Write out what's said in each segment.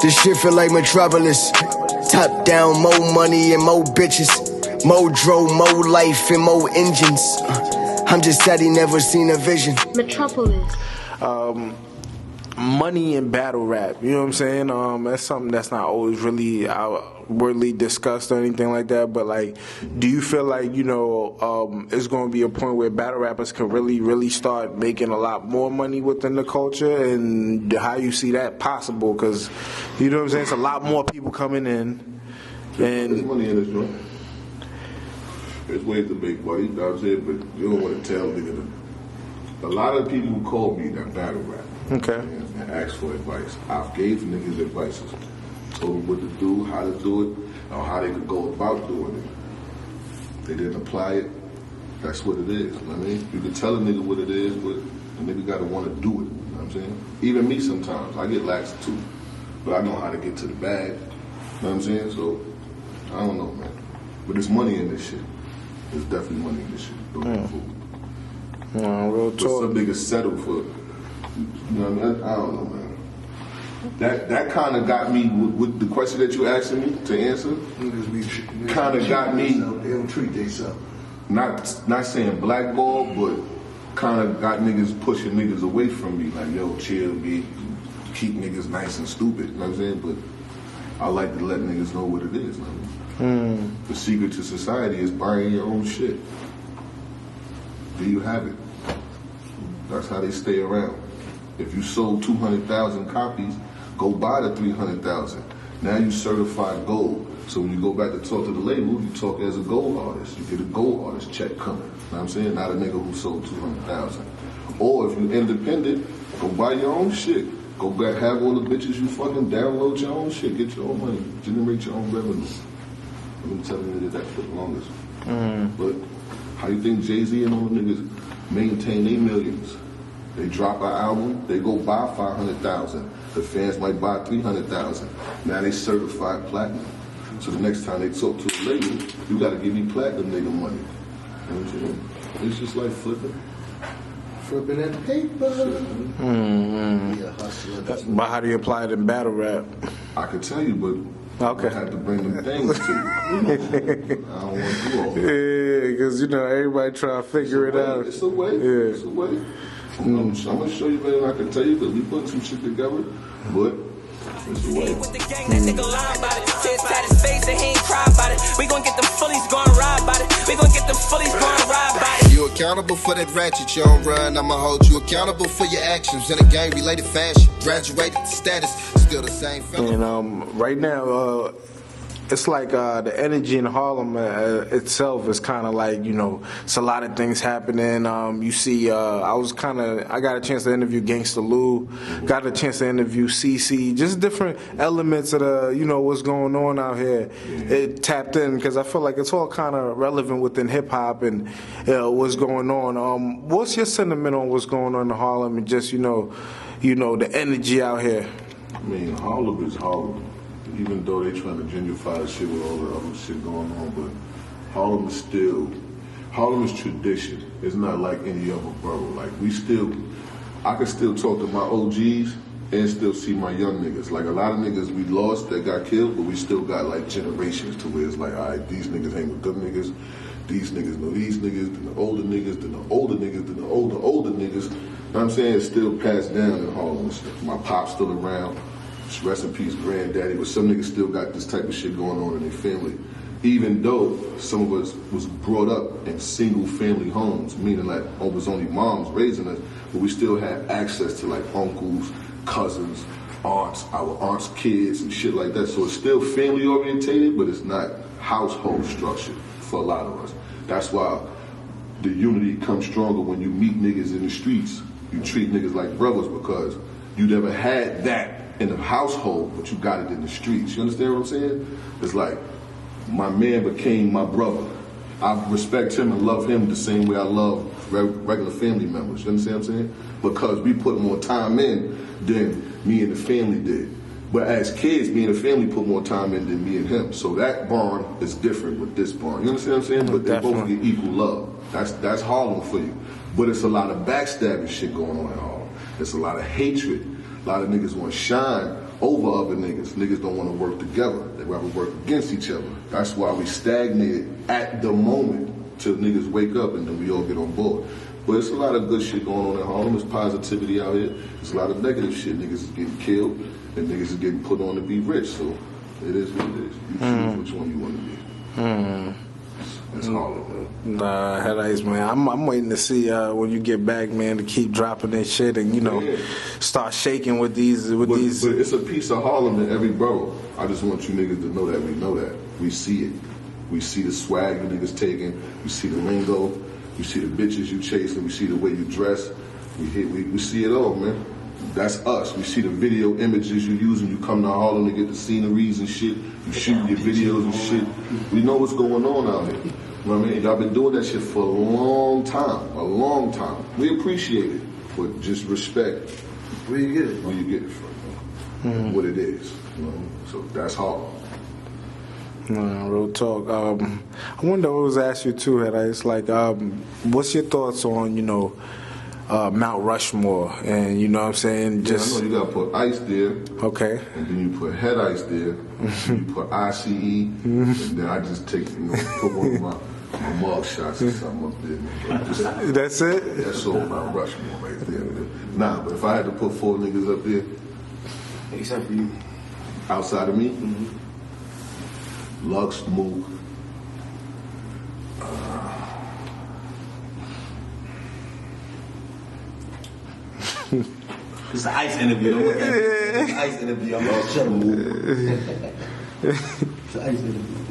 This shit feel like Metropolis. Top down, more money and more bitches. More dro, more life and more engines. I'm just sad he never seen a vision. Metropolis. Money and battle rap, you know what I'm saying? That's something that's not always really outwardly discussed or anything like that, but like, do you feel like, you know, it's going to be a point where battle rappers can really start making a lot more money within the culture, and how you see that possible? Because, you know what I'm saying, it's a lot more people coming in. And there's money in this joint. There's ways to make money, you know what I'm saying, but you don't want to tell niggas. A lot of people who call me that battle rap. Okay. And ask for advice. I've gave niggas advice. Told them what to do, how to do it, or how they could go about doing it. They didn't apply it. That's what it is. You know what I mean? You can tell a nigga what it is, but the nigga gotta want to do it. You know what I'm saying? Even me sometimes. I get lax too. But I know how to get to the bag. You know what I'm saying? So, I don't know, man. But there's money in this shit. There's definitely money in this shit. Real talk. But some niggas settle for, you know what I mean? I don't know, man. That kind of got me with the question that you asking me to answer. Kind of got me. They don't treat themselves. Not saying blackball, but kind of got niggas pushing niggas away from me. Like, yo, chill, be, keep niggas nice and stupid. You know what I'm saying? But I like to let niggas know what it is. You know what I mean? The secret to society is buying your own shit. Do you have it? That's how they stay around. If you sold 200,000 copies, go buy the 300,000. Now you certified gold. So when you go back to talk to the label, you talk as a gold artist. You get a gold artist check coming. You know what I'm saying? Not a nigga who sold 200,000. Or if you're independent, go buy your own shit. Go back, have all the bitches you fucking download your own shit. Get your own money. Generate your own revenue. I've been telling you that for the longest. But how you think Jay-Z and all the niggas maintain their millions? They drop an album, they go buy 500,000. The fans might buy 300,000. Now they certified platinum. So the next time they talk to a label, you gotta give me platinum nigga money. You know what I'm saying? It's just like flipping. Flipping that paper. Yeah, hustling. But how do you apply it in battle rap? I could tell you, but okay. I had to bring them things to you. I don't want to do all that. Yeah, because, you know, everybody try to figure it out. It's a way. Yeah. It's a way. I'm going to show you better than I can tell you, because we put some shit together, but it's a way. With the gang, that nigga lying about it. Say inside his face and he ain't cry about it. We gon' get them fullies going ride about it. We gon' get them fullies going ride about it. You accountable for that ratchet you don't run. I'ma hold you accountable for your actions in a gang-related fashion. Graduated to status, still the same fella. And right now, it's like the energy in Harlem itself is kind of like, you know, it's a lot of things happening. You see, I got a chance to interview Gangsta Lou, got a chance to interview CC, just different elements of the, you know, what's going on out here. It tapped in because I feel like it's all kind of relevant within hip hop and what's going on. What's your sentiment on what's going on in Harlem and just, you know, the energy out here? I mean, Harlem is Harlem. Even though they trying to gentrify the shit with all the other shit going on, but Harlem is tradition. It's not like any other borough. Like I can still talk to my OGs and still see my young niggas. Like a lot of niggas we lost that got killed, but we still got like generations to where it's like, all right, these niggas hang with them niggas, these niggas know these niggas, then the older niggas, then the older niggas, then the older niggas. You know what I'm saying? It's still passed down in Harlem. My pop's still around. Rest in peace, granddaddy, but some niggas still got this type of shit going on in their family. Even though some of us was brought up in single family homes, meaning like it was only moms raising us, but we still had access to like uncles, cousins, aunts, our aunts' kids and shit like that. So it's still family orientated, but it's not household structured for a lot of us. That's why the unity comes stronger when you meet niggas in the streets. You treat niggas like brothers because you never had that in the household, but you got it in the streets. You understand what I'm saying? It's like my man became my brother. I respect him and love him the same way I love regular family members. You understand what I'm saying? Because we put more time in than me and the family did. But as kids, me and the family put more time in than me and him. So that bond is different with this bond. You understand what I'm saying? But they both get equal love. That's Harlem for you. But it's a lot of backstabbing shit going on in Harlem. It's a lot of hatred. A lot of niggas want to shine over other niggas. Niggas don't want to work together. They rather work against each other. That's why we stagnated at the moment till niggas wake up and then we all get on board. But it's a lot of good shit going on in Harlem. There's positivity out here. There's a lot of negative shit. Niggas is getting killed and niggas is getting put on to be rich. So it is what it is. You choose which one you want to be. It's Harlem, man. Nah, head ice, man. I'm waiting to see when you get back, man, to keep dropping this shit and start shaking with these. But it's a piece of Harlem in every borough. I just want you niggas to know that we know that. We see it. We see the swag you niggas taking. We see the lingo. We see the bitches you chasing. We see the way you dress. We see it all, man. That's us. We see the video images you use when you come to Harlem to get the sceneries and shit. You shoot your videos and shit. We know what's going on out here. You know what I mean? Y'all been doing that shit for a long time. We appreciate it, but just respect. Where you get it? Where you get it from. What it is. You know? So that's Harlem. Real talk. I wonder what was asked you too, Head Ice. Like, what's your thoughts on, Mount Rushmore? And you know what I'm saying? I know you gotta put ice there. Okay. And then you put head ice there. And you put ICE. And then I just take, put one of my mug shots or something up there. That's it? That's all Mount Rushmore right there. Nah, but if I had to put 4 niggas up there. Except for you. Outside of me? Lux, Mook. It's an ice interview. Don't look at me. It's an ice interview. I'm gonna shut him. It's an ice interview.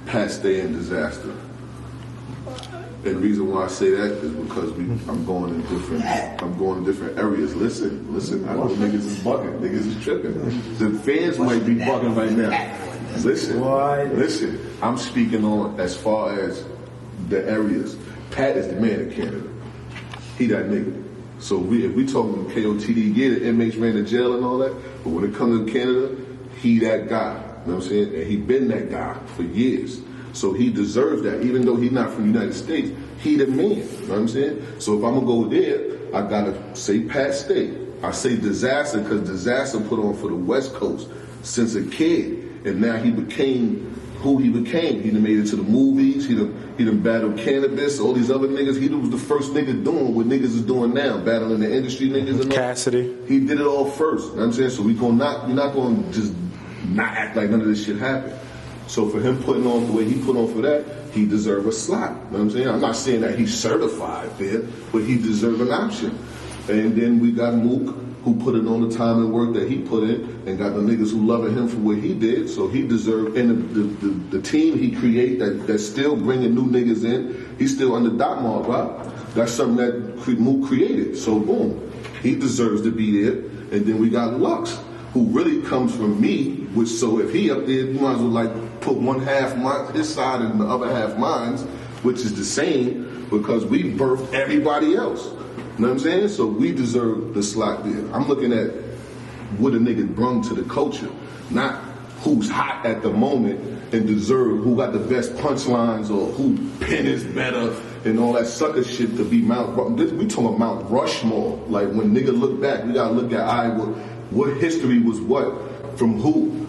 Pat Stay and Disaster. And the reason why I say that is because I'm going in different areas. Listen, I know niggas is bugging, niggas is tripping. The fans might be bugging right now. Listen, I'm speaking on as far as the areas. Pat is the man in Canada. He that nigga. So if we talking KOTD, the inmates ran to jail and all that, but when it comes to Canada, he that guy. You know what I'm saying? And he been that guy for years. So he deserves that. Even though he's not from the United States, he the man. You know what I'm saying? So if I'm going to go there, I got to say Pat Stay. I say Disaster because Disaster put on for the West Coast since a kid. And now he became who he became. He done made it to the movies. He done battled cannabis. All these other niggas. He was the first nigga doing what niggas is doing now. Battling the industry niggas. And Cassidy. He did it all first. You know what I'm saying? So we're not going to just not act like none of this shit happened. So for him putting on the way he put on for that, he deserves a slot. You know what I'm saying? I'm not saying that he's certified there, but he deserves an option. And then we got Mook, who put in on the time and work that he put in, and got the niggas who loving him for what he did. So he deserved, and the team he create that's still bringing new niggas in, he's still under Doc Mob, right? That's something that Mook created. So boom, he deserves to be there. And then we got Lux, who really comes from me, which so if he up there, you might as well like put one half his side and the other half mine's, which is the same because we birthed everybody else. You know what I'm saying? So we deserve the slot there. I'm looking at what a nigga brung to the culture, not who's hot at the moment and deserve, who got the best punchlines or who pen is better and all that sucker shit to be we talking about Mount Rushmore. Like when nigga look back, we gotta look at what history was what from who.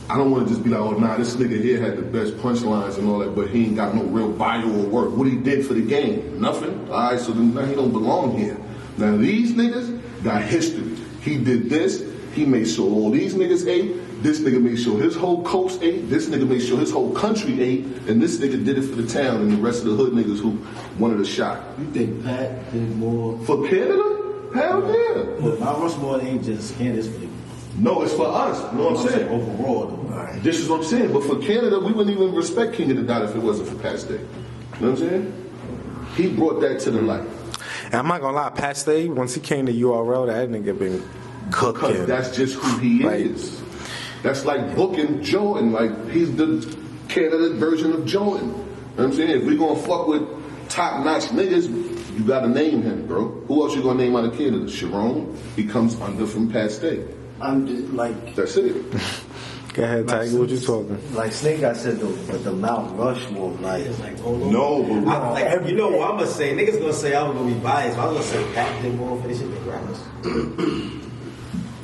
I don't want to just be like, oh nah, this nigga here had the best punchlines and all that, but he ain't got no real bio or work. What he did for the game? Nothing. All right, so then now he don't belong here. Now these niggas got history. He did this. He made sure all these niggas ate. This nigga made sure his whole coast ate. This nigga made sure his whole country ate. And this nigga did it for the town and the rest of the hood niggas who wanted a shot. You think Pat did more for Canada? Hell yeah. But Mount Rushmore ain't just Canada's for no, it's for us. You know what I'm saying? Overall, though. Right. This is what I'm saying. But for Canada, we wouldn't even respect King of the Dot if it wasn't for Pat Stay. You know what I'm saying? He brought that to the light. And I'm not gonna lie, Pat Stay, once he came to URL, that nigga been cooking. Because that's just who he is. That's like booking Jordan. Like, he's the Canada version of Jordan. You know what I'm saying? If we gonna fuck with top-notch niggas, you gotta name him, bro. Who else you gonna name out of Canada? Sharon, he comes under from Pat Stay. I'm just like... That's it. Go ahead, Tiger. What you talking? Like Snake, I said, but the Mount Rushmore, like No, but like, you know what I'm gonna say? Niggas gonna say I'm gonna be biased. But I'm gonna say Pac did more for this shit than Grammys.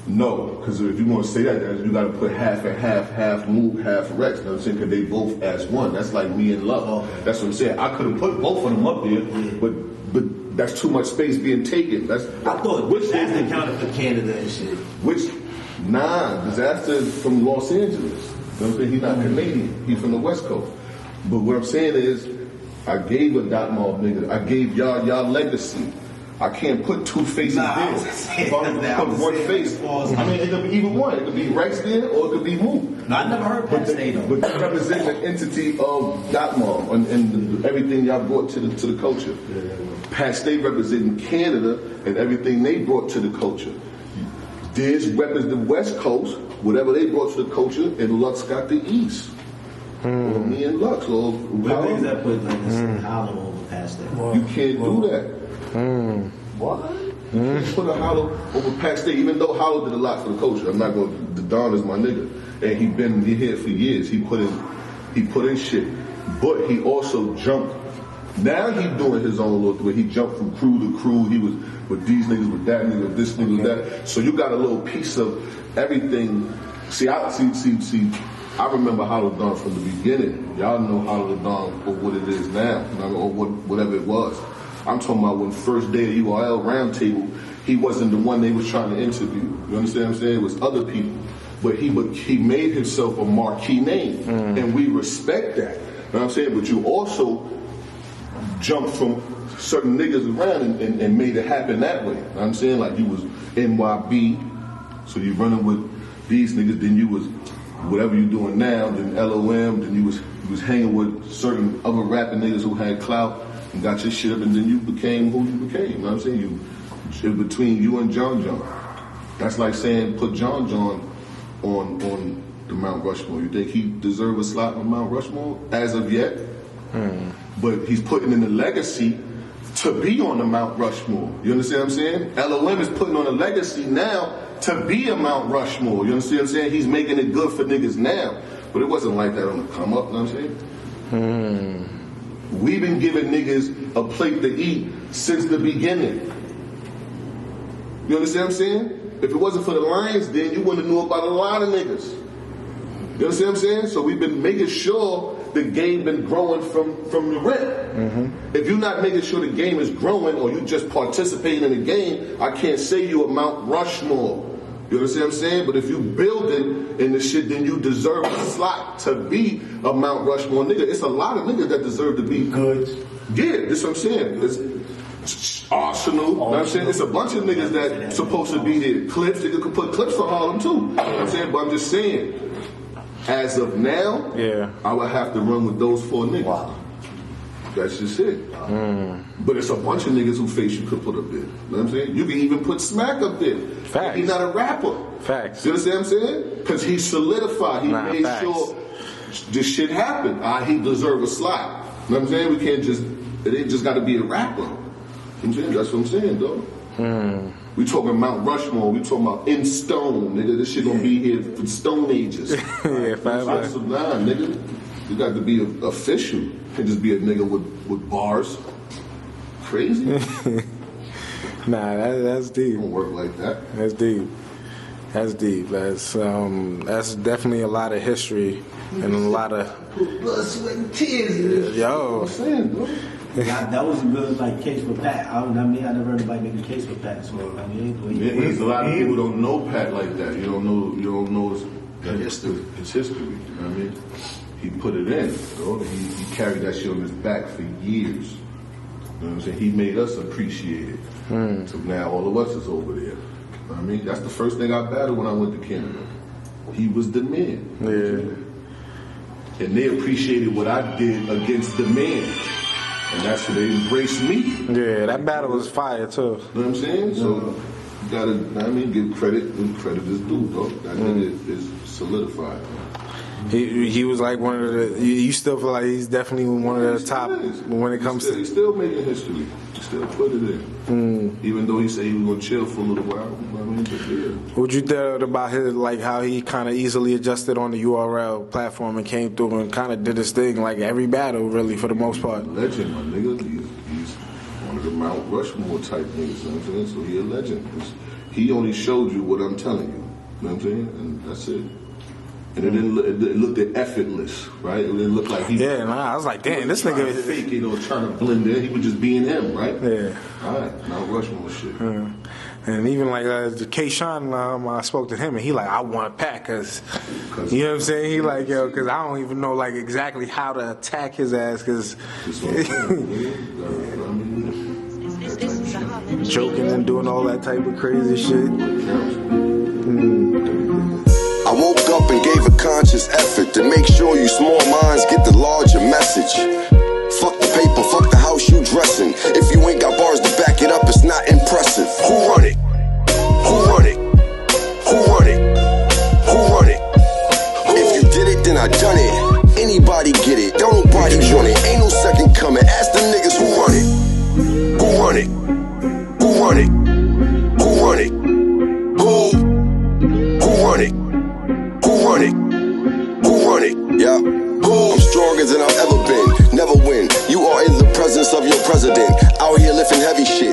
no, because if you want to say that, you got to put half and half Mook, half Rex. You know what I'm saying? Because they both as one. That's like me and Love. Okay. That's what I'm saying. I could have put both of them up there, but that's too much space being taken. I thought Disaster counted for Canada and shit. Disaster from Los Angeles. You know what I'm saying? He's not Canadian. He's from the West Coast. But what I'm saying is, I gave a Dot Mob nigga. I gave y'all legacy. I can't put two faces there. If I put one face, I mean, it could be either one. It could be Rex there or it could be Mook. No, I never heard Pat Stay though. But they represent the entity of Dot Mob and everything y'all brought to the culture. Pat Stay representing Canada and everything they brought to the culture. Diz represents the West Coast, whatever they brought to the culture, and Lux got the East. Or me and Lux. Or what things that put like this Harlem over past that? You can't do that. What? You can't put a Hollow over Pat Stay, even though Hollow did a lot for the culture. I'm not going to. The Don is my nigga, and he been here for years. He put in shit, but he also jumped. Now he doing his own little thing. He jumped from crew to crew. He was with these niggas, with that nigga, with this nigga, with that. So you got a little piece of everything. See. I remember Hollow Don from the beginning. Y'all know Hollow Don for what it is now, or whatever it was. I'm talking about when first day of URL Roundtable, he wasn't the one they was trying to interview. You understand what I'm saying? It was other people. But he made himself a marquee name, and we respect that. You know what I'm saying? But you also jumped from certain niggas around and made it happen that way. You know what I'm saying? Like you was NYB, so you running with these niggas, then you was whatever you doing now, then LOM, then you was hanging with certain other rapping niggas who had clout and got your shit up, and then you became who you became. You know what I'm saying? In between you and John John. That's like saying put John John on the Mount Rushmore. You think he deserve a slot on Mount Rushmore as of yet? But he's putting in the legacy to be on the Mount Rushmore. You understand what I'm saying? LOM is putting on a legacy now to be a Mount Rushmore. You understand what I'm saying? He's making it good for niggas now. But it wasn't like that on the come up, you know what I'm saying? We've been giving niggas a plate to eat since the beginning. You understand what I'm saying? If it wasn't for the Lions Den, you wouldn't have knew about a lot of niggas. You understand what I'm saying? So we've been making sure the game been growing from the rip. If you're not making sure the game is growing or you just participating in the game, I can't say you a Mount Rushmore. You understand what I'm saying? But if you building in the shit, then you deserve a slot to be a Mount Rushmore nigga. It's a lot of niggas that deserve to be good. Yeah, that's what I'm saying. It's Arsenal, you know what I'm saying? It's a bunch of niggas that supposed to be there. Clips, they could put clips for Harlem too. You know what I'm saying? But I'm just saying, as of now, I would have to run with those four niggas. Wow. That's just it. But it's a bunch of niggas who face you could put up there. You know what I'm saying? You can even put Smack up there. Facts. He's not a rapper. Facts. You understand what I'm saying? Because he solidified. He made sure this shit happened. He deserve a slot. You know what I'm saying? We can't just, it ain't just got to be a rapper. You know what I'm saying? That's what I'm saying, though. We talking Mount Rushmore. We talking about in stone, nigga. This shit gonna be here for stone ages. Yeah, so nah, nigga. You got to be official. You can't just be a nigga with bars. Crazy. Nah, that's deep. It don't work like that. That's deep. That's deep. That's definitely a lot of history and a lot of blood, sweat, and tears. Yo. That was really like case for Pat. I never heard anybody make a case for Pat. So Because a lot of people don't know Pat like that. You don't know his history. His history. You know what I mean? He put it in. He carried that shit on his back for years. You know what I'm saying? He made us appreciate it. So now all of us is over there. You know what I mean? That's the first thing I battled when I went to Canada. He was the man. And they appreciated what I did against the man. And that's why they embraced me. Yeah, that battle was fire too. You know what I'm saying? So you gotta, give credit when credit is due, though. That nigga is solidified. He was like one of the. You still feel like he's definitely one of the top when it comes to. He's still making history. He still put it in. Even though he said he was gonna chill for a little while. I mean, but yeah. What you thought about his, like how he kind of easily adjusted on the URL platform and came through and kind of did his thing like every battle really for the most part. Legend, my nigga. He's one of the Mount Rushmore type niggas. You know what I'm saying? So he a legend. He only showed you what I'm telling you. You know what I'm saying? And that's it. And it looked effortless, right? It didn't look like he. Yeah, I was like, damn, this nigga is fake, trying to blend in. He was just being him, right? Yeah. All right, now Rushmore shit. And even like K-Sean, I spoke to him and he like, I want Pat, cause you know what I'm saying? He like, yo, cause I don't even know like exactly how to attack his ass, cause joking and doing all that type of crazy shit. I woke up and gave a conscious effort to make sure you small minds get the larger message. Fuck the paper, fuck the house you dressin'. If you ain't got bars to back it up, it's not impressive. Who run it? Who run it? Who run it? Who run it? If you did it, then I done it. Anybody get it? Don't nobody want it. Ain't no second coming. Ask them niggas who run it. Who run it? Who run it? Who run it? Who run it? Who run it? Who run it? Yeah. I'm stronger than I've ever been. Never win. You are in the presence of your president. Out here lifting heavy shit.